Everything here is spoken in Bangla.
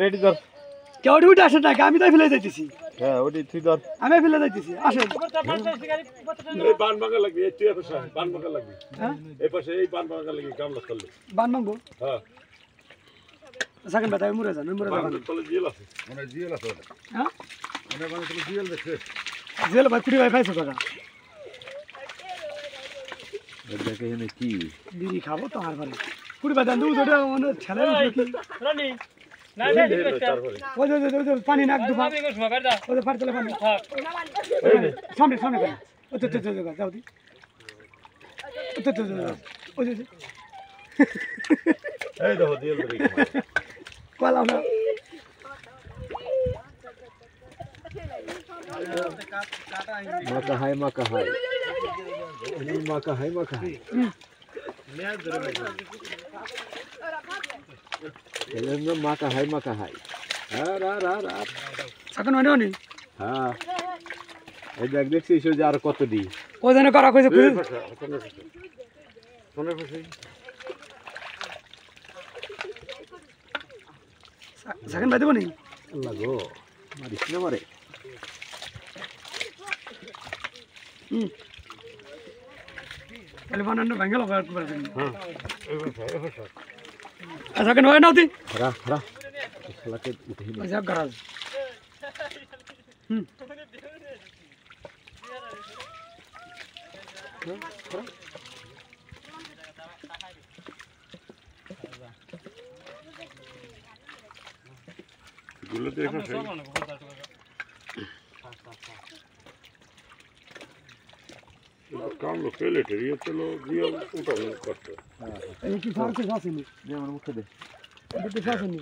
রেডি ধর কেউ উঠে আসেন নাকি আমি তাই ফেলে যাইতেছি হ্যাঁ ওটি তুই ধর আমি ফেলে যাইতেছি আসেন এই বান ভাঙা লাগবে এই তুই পাশে বান ভাঙা লাগবে হ্যাঁ এই পাশে এই বান ভাঙা লাগবে গামলা তলে বান ভাঙবো হ্যাঁ সাকেন ভাই মরে যান মরে যাবেন তলে জিএল আছে মানে জিএল আছে হ্যাঁ মানে মানে তুমি জিএল দেখছে জেল ভাই কুড়ি ভাই পাইছো টাকা দেখে এনে কি বিড়ি খাবো তো আর পারে কুড়ি ভাই দেন দুধটা মানে ছেলে কি ওই পানি নাক দুপা ওই ফাটলে পানি সামনে সামনে পানি ওই তো যাও দি ওই এই দেখো জিএল ধরে কলাম না মাকা হাই মাকা হাই এজন্য মাকা হাই আর সাকেন মানে নি হ্যাঁ এই দেখ দেখছিস ওই যে আর কত দি ওই জানে করা কইছে কোনে পাশে সাকেন ভাই দেবো নি আল্লাহ গো মারিস না মারে তাহলে বানানো ভাঙালো হ্যাঁ হ্যাঁ এই পাশে সাকেন হয় নাও দি হারা শালাকে উঠে নি যাব গারাজ গুলো দেখো সেই কাম লো ফেলে টেরিয়ে চলো দিয়ে উঠানো করতে এই কি ফারকে আসেনি আমার মুখে দে এটা আসেনি